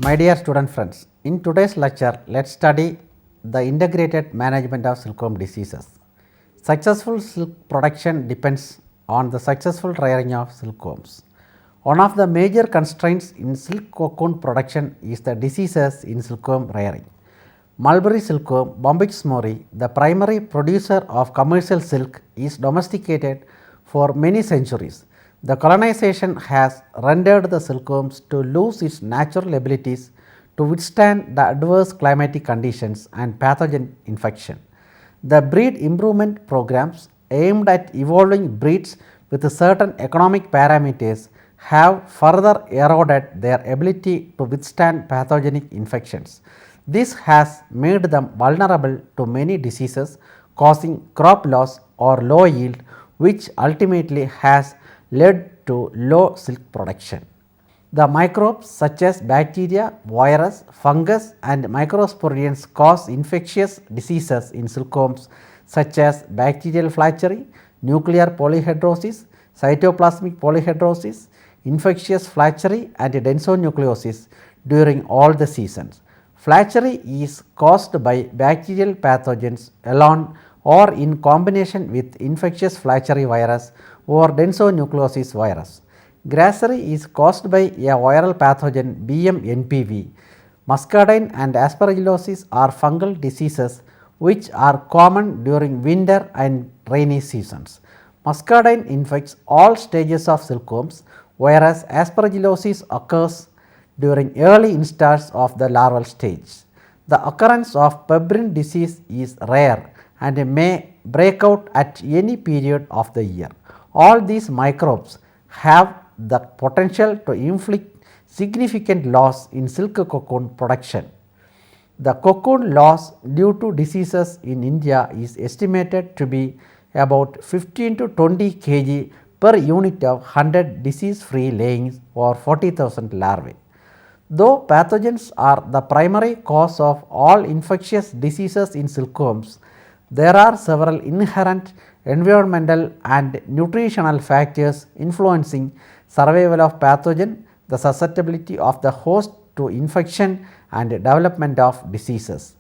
My dear student friends, in today's lecture, let's study the integrated management of silkworm diseases. Successful silk production depends on the successful rearing of silkworms. One of the major constraints in silk cocoon production is the diseases in silkworm rearing. Mulberry silkworm, Bombyx mori, the primary producer of commercial silk, is domesticated for many centuries. The colonization has rendered the silkworms to lose its natural abilities to withstand the adverse climatic conditions and pathogen infection. The breed improvement programs aimed at evolving breeds with certain economic parameters have further eroded their ability to withstand pathogenic infections. This has made them vulnerable to many diseases, causing crop loss or low yield, which ultimately has led to low silk production. The microbes such as bacteria, virus, fungus and microsporidians cause infectious diseases in silkworms such as bacterial flagellatory, nuclear polyhedrosis, cytoplasmic polyhedrosis, infectious flagellatory and densonucleosis during all the seasons. Flagellatory is caused by bacterial pathogens alone or in combination with infectious flagellatory virus or densonucleosis virus. Grassery is caused by a viral pathogen BMNPV. Muscardine and aspergillosis are fungal diseases which are common during winter and rainy seasons. Muscardine infects all stages of silkworms, whereas aspergillosis occurs during early instars of the larval stage. The occurrence of peregrine disease is rare and may break out at any period of the year. All these microbes have the potential to inflict significant loss in silk cocoon production. The cocoon loss due to diseases in India is estimated to be about 15 to 20 kg per unit of 100 disease free layings or 40,000 larvae. Though pathogens are the primary cause of all infectious diseases in silkworms, there are several inherent environmental and nutritional factors influencing survival of pathogen, the susceptibility of the host to infection and development of diseases.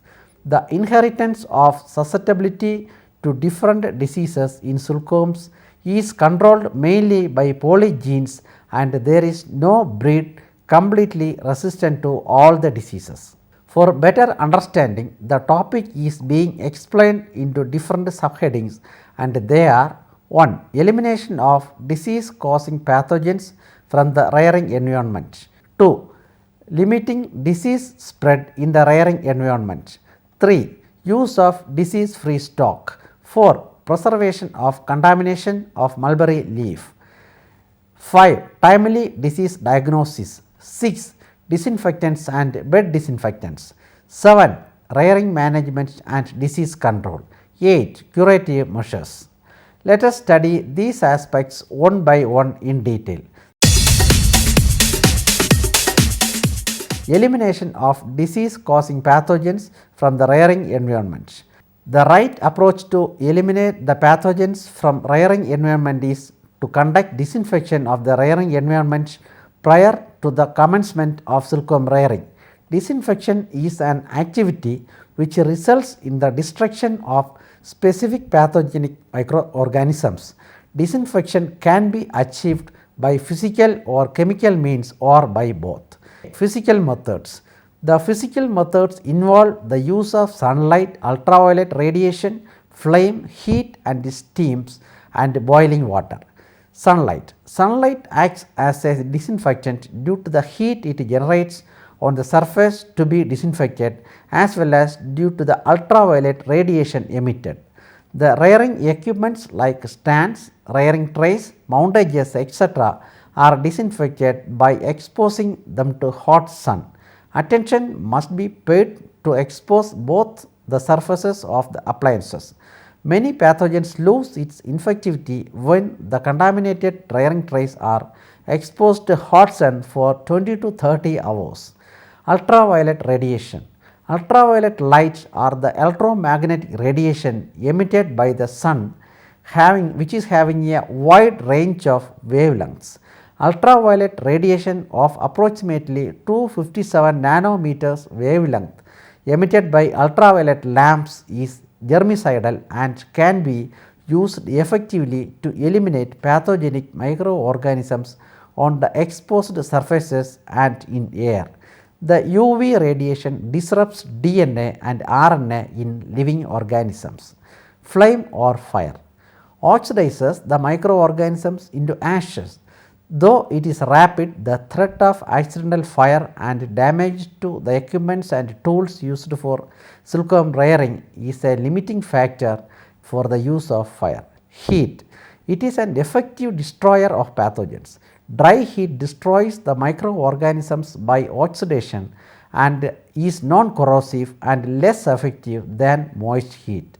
The inheritance of susceptibility to different diseases in silkworms is controlled mainly by polygenes and there is no breed completely resistant to all the diseases. For better understanding, the topic is being explained into different subheadings and they are: 1. Elimination of disease causing pathogens from the rearing environment. 2. Limiting disease spread in the rearing environment. 3. Use of disease free stock. 4. Preservation of contamination of mulberry leaf. 5. Timely disease diagnosis. 6. Disinfectants and bed disinfectants. 7. Rearing management and disease control. 8. Curative measures. Let us study these aspects one by one in detail. Elimination of disease causing pathogens from the rearing environment. The right approach to eliminate the pathogens from rearing environment is to conduct disinfection of the rearing environment prior to the commencement of silkworm rearing. Disinfection is an activity which results in the destruction of specific pathogenic microorganisms. Disinfection can be achieved by physical or chemical means or by both. Physical methods. The physical methods involve the use of sunlight, ultraviolet radiation, flame, heat and steams and boiling water. Sunlight. Sunlight acts as a disinfectant due to the heat it generates on the surface to be disinfected as well as due to the ultraviolet radiation emitted. The rearing equipments like stands, rearing trays, mountages etc. are disinfected by exposing them to hot sun. Attention must be paid to expose both the surfaces of the appliances. Many pathogens lose its infectivity when the contaminated rearing trays are exposed to hot sun for 20 to 30 hours. Ultraviolet radiation. Ultraviolet lights are the electromagnetic radiation emitted by the sun which is having a wide range of wavelengths. Ultraviolet radiation of approximately 257 nanometers wavelength emitted by ultraviolet lamps is germicidal and can be used effectively to eliminate pathogenic microorganisms on the exposed surfaces and in air. The UV radiation disrupts DNA and RNA in living organisms. Flame or fire oxidizes the microorganisms into ashes. Though it is rapid, the threat of accidental fire and damage to the equipments and tools used for silkworm rearing is a limiting factor for the use of fire. Heat. It is an effective destroyer of pathogens. Dry heat destroys the microorganisms by oxidation and is non-corrosive and less effective than moist heat.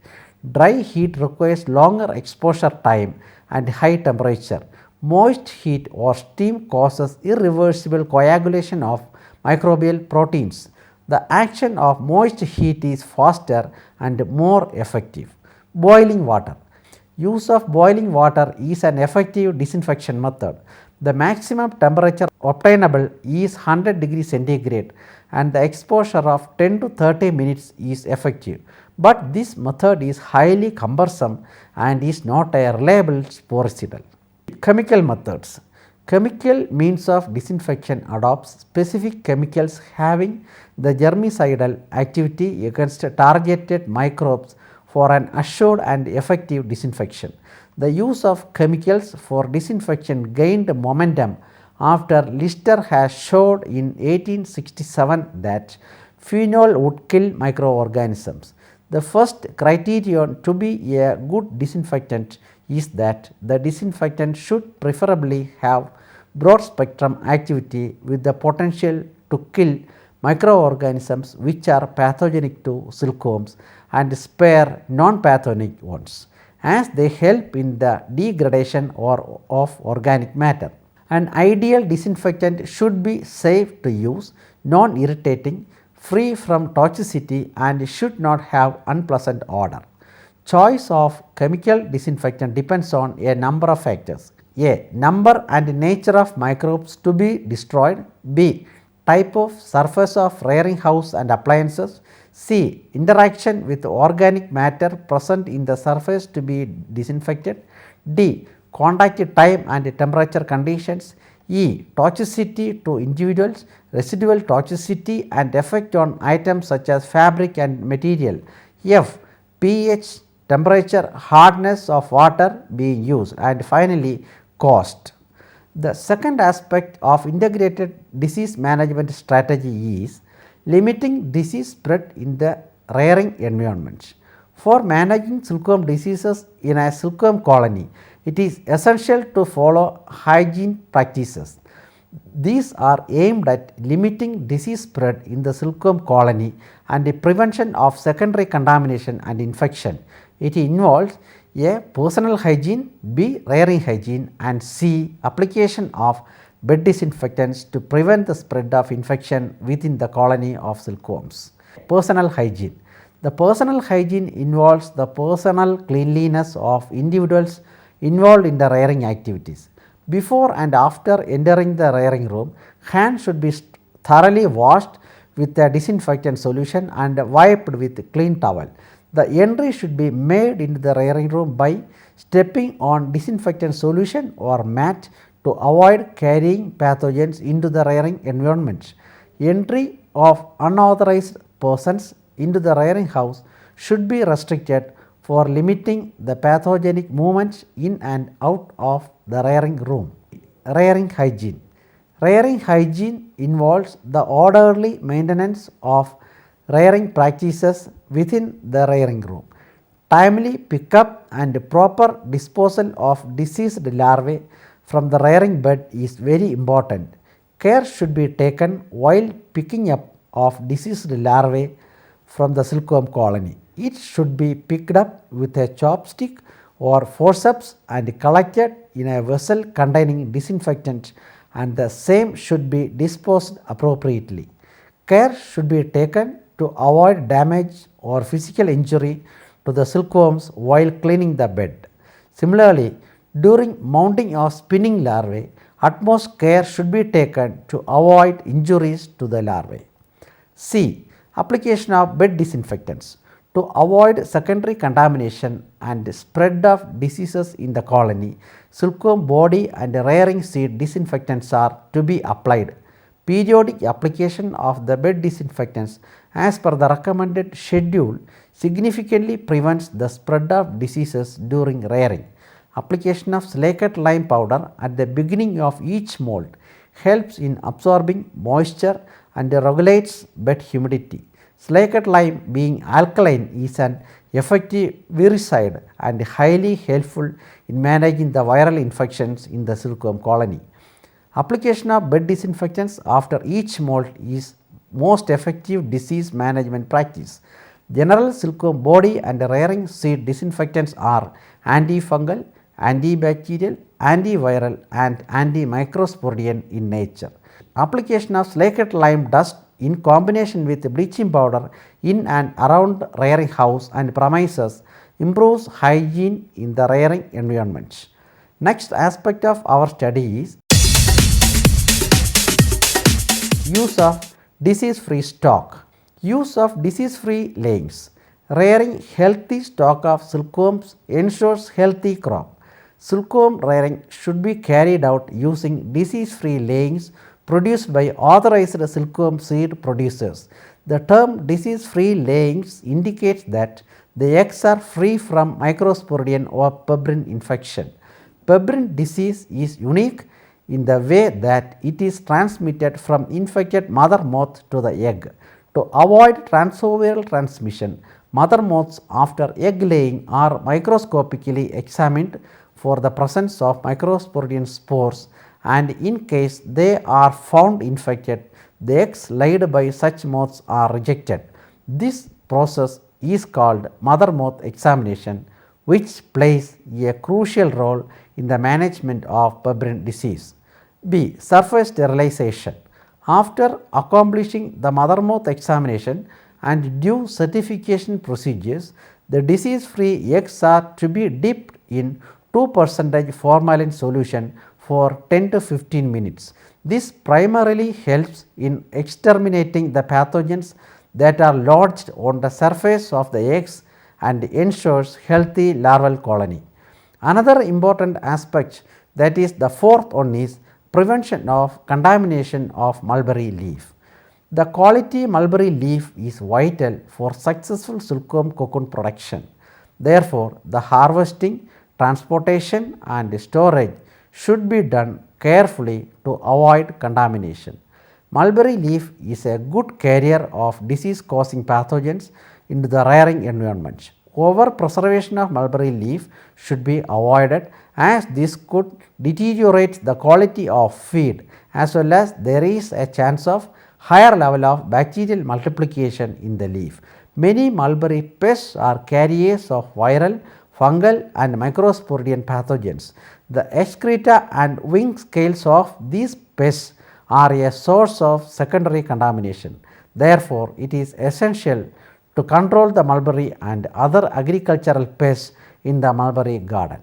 Dry heat requires longer exposure time and high temperature. Moist heat or steam causes irreversible coagulation of microbial proteins. The action of moist heat is faster and more effective. Boiling water. Use of boiling water is an effective disinfection method. The maximum temperature obtainable is 100 degrees centigrade and the exposure of 10 to 30 minutes is effective, but this method is highly cumbersome and is not a reliable sporicidal. Chemical methods. Chemical means of disinfection adopts specific chemicals having the germicidal activity against targeted microbes for an assured and effective disinfection. The use of chemicals for disinfection gained momentum after Lister has showed in 1867 that phenol would kill microorganisms. The first criterion to be a good disinfectant is that the disinfectant should preferably have broad spectrum activity with the potential to kill microorganisms which are pathogenic to silkworms and spare non-pathogenic ones, as they help in the degradation of organic matter. An ideal disinfectant should be safe to use, non-irritating, free from toxicity and should not have unpleasant odor. Choice of chemical disinfectant depends on a number of factors. A. Number and nature of microbes to be destroyed. B. Type of surface of rearing house and appliances. C. Interaction with organic matter present in the surface to be disinfected. D. Contact time and temperature conditions. E. Toxicity to individuals, residual toxicity and effect on items such as fabric and material. F. pH, temperature, hardness of water being used, and finally cost. The second aspect of integrated disease management strategy is limiting disease spread in the rearing environment. For managing silkworm diseases in a silkworm colony, it is essential to follow hygiene practices. These are aimed at limiting disease spread in the silkworm colony and the prevention of secondary contamination and infection. It involves A. Personal hygiene, B. Rearing hygiene, and C. Application of bed disinfectants to prevent the spread of infection within the colony of silkworms. Personal hygiene. The personal hygiene involves the personal cleanliness of individuals involved in the rearing activities. Before and after entering the rearing room, hands should be thoroughly washed with a disinfectant solution and wiped with a clean towel. The entry should be made into the rearing room by stepping on disinfectant solution or mat to avoid carrying pathogens into the rearing environment. Entry of unauthorized persons into the rearing house should be restricted for limiting the pathogenic movements in and out of the rearing room. Rearing hygiene. Rearing hygiene involves the orderly maintenance of rearing practices within the rearing room. Timely pickup and proper disposal of diseased larvae from the rearing bed is very important. Care should be taken while picking up of diseased larvae from the silkworm colony. It should be picked up with a chopstick or forceps and collected in a vessel containing disinfectant, and the same should be disposed appropriately. Care should be taken to avoid damage or physical injury to the silkworms while cleaning the bed. Similarly, during mounting of spinning larvae, Utmost care should be taken to avoid injuries to the larvae. C. Application of bed disinfectants. To avoid secondary contamination and spread of diseases in the colony, silkworm body and rearing seed disinfectants are to be applied. Periodic application of the bed disinfectants as per the recommended schedule significantly prevents the spread of diseases during rearing. Application of silicate lime powder at the beginning of each moult helps in absorbing moisture and regulates bed humidity. Silicate lime, being alkaline, is an effective virucide and highly helpful in managing the viral infections in the silkworm colony. Application of bed disinfectants after each moult is most effective disease management practice. General silkworm body and rearing seed disinfectants are antifungal, antibacterial, antiviral and antimicrosporidian in nature. Application of silicate lime dust in combination with bleaching powder in and around rearing house and premises improves hygiene in the rearing environment. Next aspect of our study is use of disease-free stock. Use of disease-free layings. Rearing healthy stock of silkworms ensures healthy crop. Silkworm rearing should be carried out using disease-free layings produced by authorized silkworm seed producers. The term disease-free layings indicates that the eggs are free from microsporidian or pebrine infection. Pebrine disease is unique in the way that it is transmitted from infected mother moth to the egg. To avoid transoviral transmission, mother moths after egg laying are microscopically examined for the presence of microsporidian spores, and in case they are found infected, the eggs laid by such moths are rejected. This process is called mother moth examination, which plays a crucial role in the management of pebrine disease. B. Surface sterilization. After accomplishing the mother moth examination and due certification procedures, the disease-free eggs are to be dipped in 2% formalin solution for 10 to 15 minutes. This primarily helps in exterminating the pathogens that are lodged on the surface of the eggs and ensures healthy larval colony. Another important aspect, that is the fourth one, is prevention of contamination of mulberry leaf. The quality mulberry leaf is vital for successful silkworm cocoon production. Therefore, the harvesting, transportation and storage should be done carefully to avoid contamination. Mulberry leaf is a good carrier of disease causing pathogens into the rearing environment. Over preservation of mulberry leaf should be avoided, as this could deteriorate the quality of feed, as well as there is a chance of higher level of bacterial multiplication in the leaf. Many mulberry pests are carriers of viral, fungal and microsporidian pathogens. The excreta and wing scales of these pests are a source of secondary contamination. Therefore, it is essential to control the mulberry and other agricultural pests in the mulberry garden.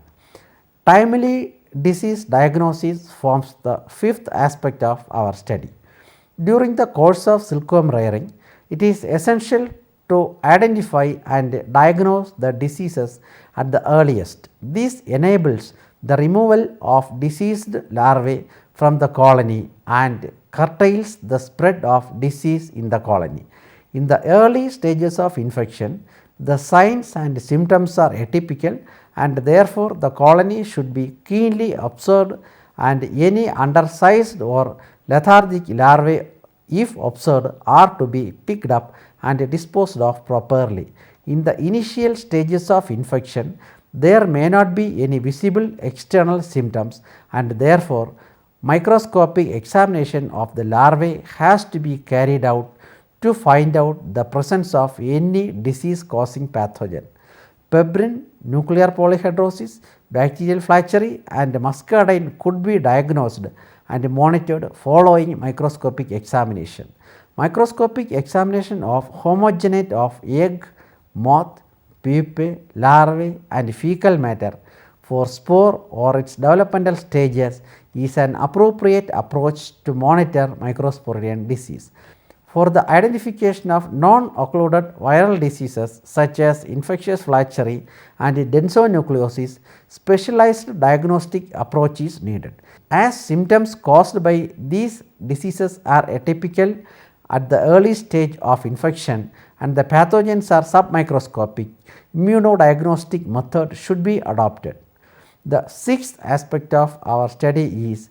Timely disease diagnosis forms the fifth aspect of our study. During the course of silkworm rearing, it is essential to identify and diagnose the diseases at the earliest. This enables the removal of diseased larvae from the colony and curtails the spread of disease in the colony. In the early stages of infection, the signs and symptoms are atypical, and therefore the colony should be keenly observed, and any undersized or lethargic larvae, if observed, are to be picked up and disposed of properly. In the initial stages of infection, there may not be any visible external symptoms, and therefore microscopic examination of the larvae has to be carried out to find out the presence of any disease causing pathogen. Pebrine, nuclear polyhedrosis, bacterial flagellary and muscardine could be diagnosed and monitored following microscopic examination. Microscopic examination of homogenate of egg, moth, pupae, larvae and fecal matter for spore or its developmental stages is an appropriate approach to monitor microsporidian disease. For the identification of non-occluded viral diseases such as infectious flagellatory and densonucleosis, specialized diagnostic approach is needed. As symptoms caused by these diseases are atypical at the early stage of infection and the pathogens are submicroscopic, immunodiagnostic method should be adopted. The sixth aspect of our study is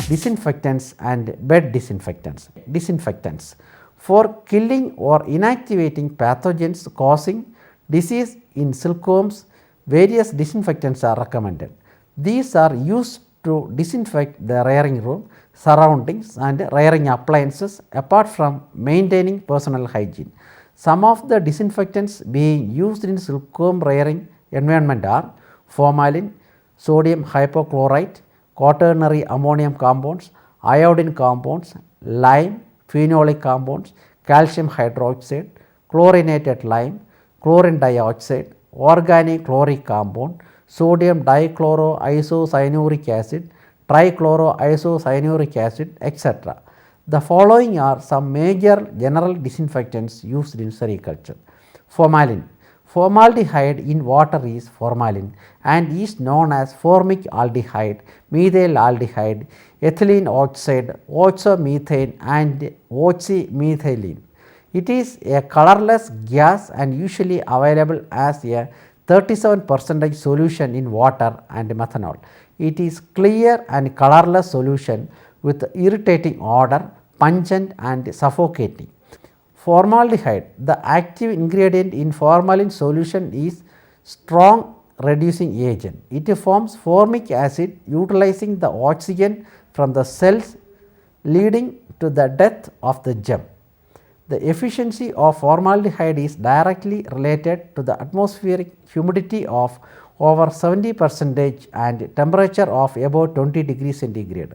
disinfectants and bed disinfectants. Disinfectants for killing or inactivating pathogens causing disease in silkworms, various disinfectants are recommended. These are used to disinfect the rearing room, surroundings and rearing appliances apart from maintaining personal hygiene. Some of the disinfectants being used in silkworm rearing environment are formalin, sodium hypochlorite, quaternary ammonium compounds, iodine compounds, lime, phenolic compounds, calcium hydroxide, chlorinated lime, chlorine dioxide, organic chloric compound, sodium dichloroisocyanuric acid, trichloroisocyanuric acid, etc. The following are some major general disinfectants used in sericulture. Formalin. Formaldehyde in water is formalin and is known as formic aldehyde, methyl aldehyde, ethylene oxide, oxomethane and oxymethylene. It is a colorless gas and usually available as a 37% solution in water and methanol. It is clear and colorless solution with irritating odor, pungent and suffocating. Formaldehyde, the active ingredient in formalin solution is strong reducing agent. It forms formic acid utilizing the oxygen from the cells leading to the death of the germ. The efficiency of formaldehyde is directly related to the atmospheric humidity of over 70% and temperature of about 20 degrees centigrade.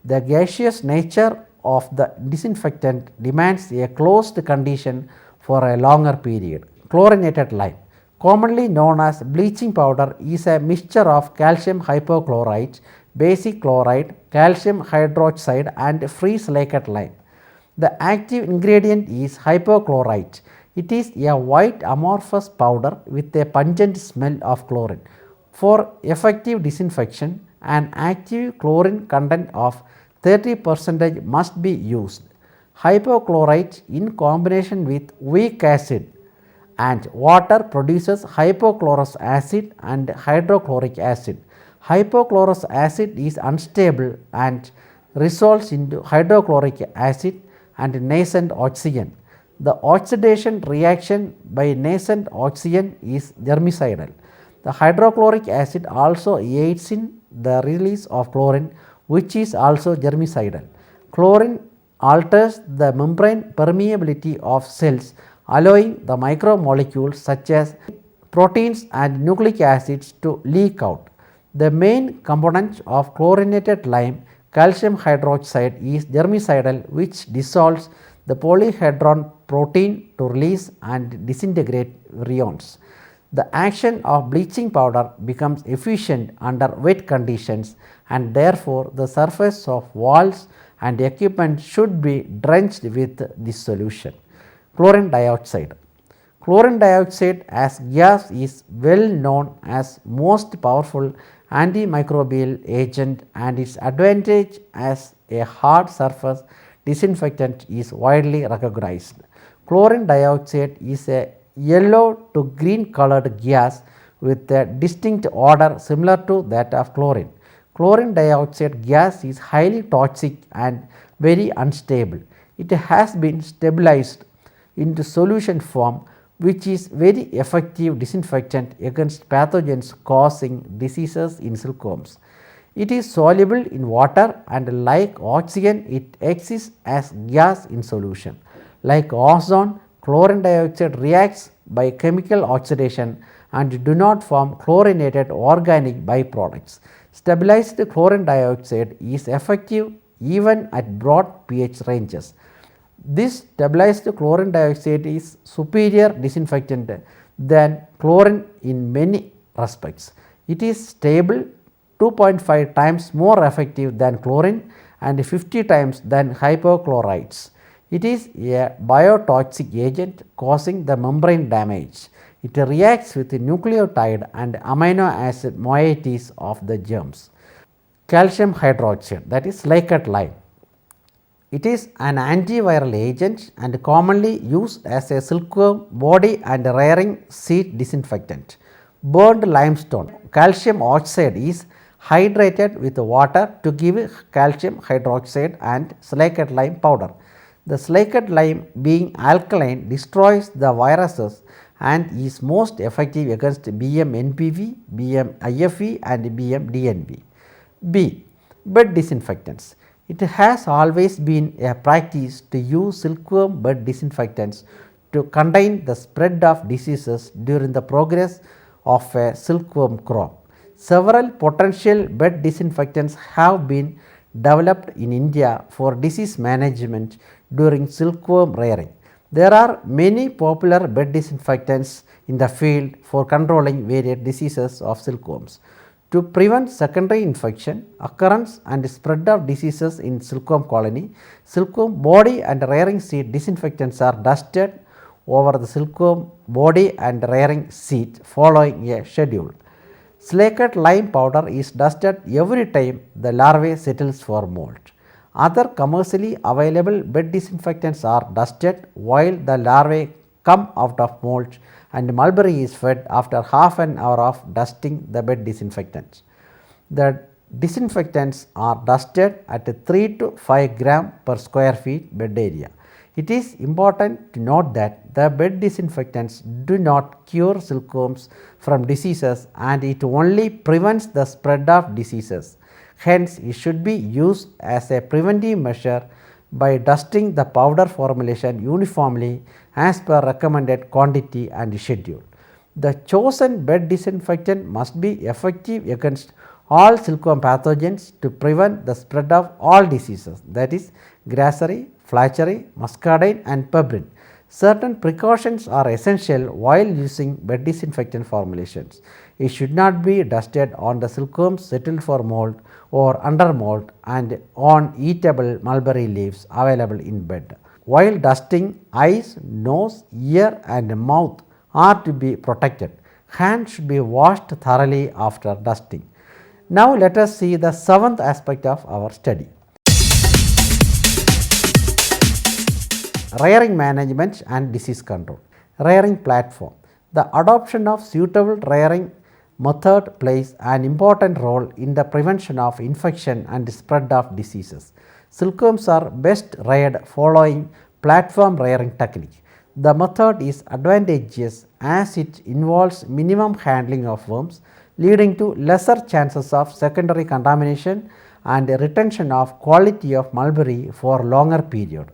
The gaseous nature of the disinfectant demands a closed condition for a longer period. Chlorinated lime, commonly known as bleaching powder, is a mixture of calcium hypochlorite, basic chloride, calcium hydroxide and freeze-lacquered lime. The active ingredient is hypochlorite. It is a white amorphous powder with a pungent smell of chlorine. For effective disinfection, an active chlorine content of 30% must be used. Hypochlorite in combination with weak acid and water produces hypochlorous acid and hydrochloric acid. Hypochlorous acid is unstable and resolves into hydrochloric acid and nascent oxygen. The oxidation reaction by nascent oxygen is germicidal. The hydrochloric acid also aids in the release of chlorine, which is also germicidal. Chlorine alters the membrane permeability of cells, allowing the micromolecules such as proteins and nucleic acids to leak out. The main component of chlorinated lime, calcium hydroxide, is germicidal, which dissolves the polyhedron protein to release and disintegrate virions. The action of bleaching powder becomes efficient under wet conditions and therefore the surface of walls and equipment should be drenched with this solution. Chlorine dioxide. Chlorine dioxide as gas is well known as most powerful antimicrobial agent and its advantage as a hard surface disinfectant is widely recognized. Chlorine dioxide is a yellow to green colored gas with a distinct odor similar to that of chlorine. Chlorine dioxide gas is highly toxic and very unstable. It has been stabilized into solution form, which is very effective disinfectant against pathogens causing diseases in silkworms. It is soluble in water and like oxygen it exists as gas in solution. Like ozone, chlorine dioxide reacts by chemical oxidation and do not form chlorinated organic byproducts. Stabilized chlorine dioxide is effective even at broad pH ranges. This stabilized chlorine dioxide is superior disinfectant than chlorine in many respects. It is stable, 2.5 times more effective than chlorine and 50 times than hypochlorites. It is a biotoxic agent causing the membrane damage. It reacts with the nucleotide and amino acid moieties of the germs. Calcium hydroxide, that is Silkworm lime. It is an antiviral agent and commonly used as a silkworm body and rearing seed disinfectant. Burned limestone calcium oxide is hydrated with water to give calcium hydroxide and Silkworm lime powder. The Silkworm lime, being alkaline, destroys the viruses and is most effective against BM-NPV, BM-IFV and BM-DNV. B. Bed disinfectants. It has always been a practice to use silkworm bed disinfectants to contain the spread of diseases during the progress of a silkworm crop. Several potential bed disinfectants have been developed in India for disease management during silkworm rearing. There are many popular bed disinfectants in the field for controlling various diseases of silkworms. To prevent secondary infection, occurrence and spread of diseases in silkworm colony, silkworm body and rearing seed disinfectants are dusted over the silkworm body and rearing seed following a schedule. Silkworm lime powder is dusted every time the larvae settles for molt. Other commercially available bed disinfectants are dusted while the larvae come out of molt and mulberry is fed after half an hour of dusting the bed disinfectants. The disinfectants are dusted at 3 to 5 gram per square feet bed area. It is important to note that the bed disinfectants do not cure silkworms from diseases and it only prevents the spread of diseases. Hence, it should be used as a preventive measure by dusting the powder formulation uniformly as per recommended quantity and schedule. The chosen bed disinfectant must be effective against all silkworm pathogens to prevent the spread of all diseases, that is grassery, flacheri, muscardine and pebrine. Certain precautions are essential while using bed disinfectant formulations. It should not be dusted on the silkworms settled for mold or under mold and on eatable mulberry leaves available in bed. While dusting, eyes, nose, ear and mouth are to be protected. Hands should be washed thoroughly after dusting. Now let us see the seventh aspect of our study. Rearing management and disease control. Rearing platform. The adoption of suitable rearing method plays an important role in the prevention of infection and spread of diseases. Silkworms are best reared following platform rearing technique. The method is advantageous as it involves minimum handling of worms, leading to lesser chances of secondary contamination and retention of quality of mulberry for longer period.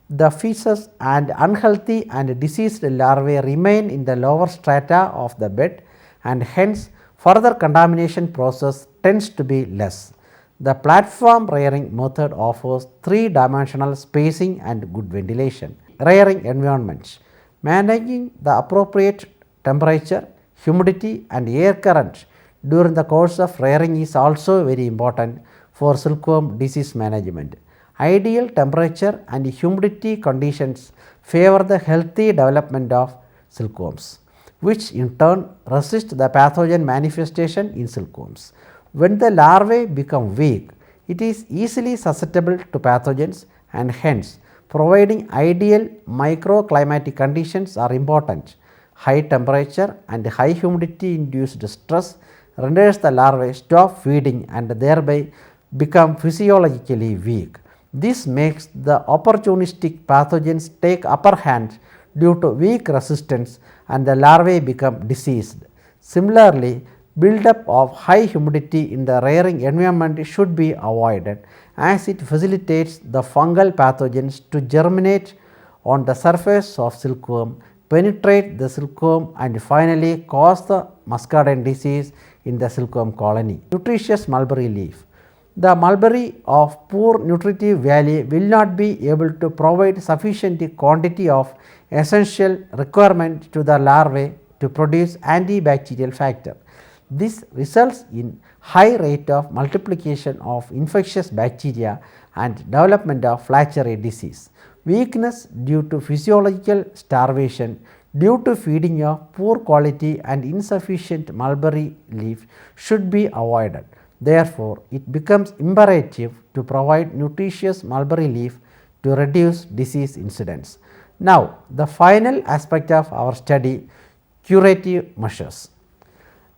The feces and unhealthy and diseased larvae remain in the lower strata of the bed and hence further contamination process tends to be less. The platform rearing method offers 3-dimensional spacing and good ventilation. Rearing environments. Managing the appropriate temperature, humidity and air current during the course of rearing is also very important for silkworm disease management. Ideal temperature and humidity conditions favor the healthy development of silkworms, which in turn resist the pathogen manifestation in silkworms. When the larvae become weak, it is easily susceptible to pathogens and hence providing ideal microclimatic conditions are important. High temperature and high humidity induced stress renders the larvae stop feeding and thereby become physiologically weak. This makes the opportunistic pathogens take upper hand due to weak resistance and the larvae become diseased. Similarly, buildup of high humidity in the rearing environment should be avoided as it facilitates the fungal pathogens to germinate on the surface of silkworm, penetrate the silkworm and finally cause the muscardine disease in the silkworm colony. Nutritious mulberry leaf. The mulberry of poor nutritive value will not be able to provide sufficient quantity of essential requirement to the larvae to produce antibacterial factor. This results in high rate of multiplication of infectious bacteria and development of Flachery disease. Weakness due to physiological starvation due to feeding of poor quality and insufficient mulberry leaf should be avoided. Therefore, it becomes imperative to provide nutritious mulberry leaf to reduce disease incidence. Now, the final aspect of our study, curative measures.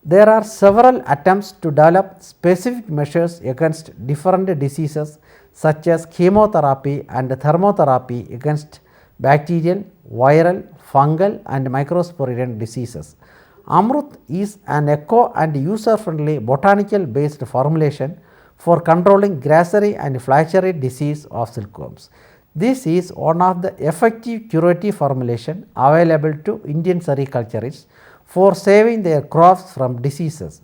There are several attempts to develop specific measures against different diseases such as chemotherapy and thermotherapy against bacterial, viral, fungal and microsporidian diseases. Amrut is an eco and user friendly botanical based formulation for controlling grassery and Flachery disease of silkworms. This is one of the effective curative formulation available to Indian sericulturists for saving their crops from diseases.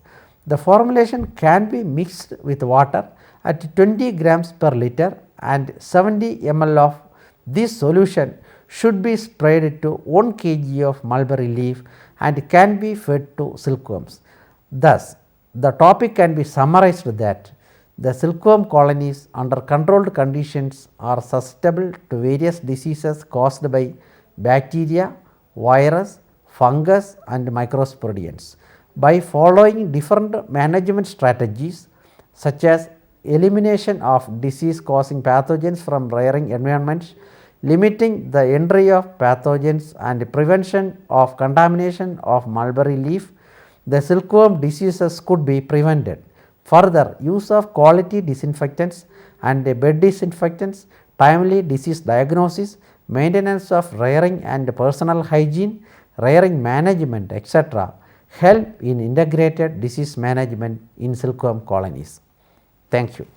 The formulation can be mixed with water at 20 grams per liter and 70 ml of this solution should be sprayed to 1 kg of mulberry leaf and can be fed to silkworms. Thus, the topic can be summarized that the silkworm colonies under controlled conditions are susceptible to various diseases caused by bacteria, virus, fungus and microsporidians. By following different management strategies such as elimination of disease causing pathogens from rearing environments, limiting the entry of pathogens and prevention of contamination of mulberry leaf, the silkworm diseases could be prevented. Further, use of quality disinfectants and bed disinfectants, timely disease diagnosis, maintenance of rearing and personal hygiene, rearing management etc. help in integrated disease management in silkworm colonies. Thank you.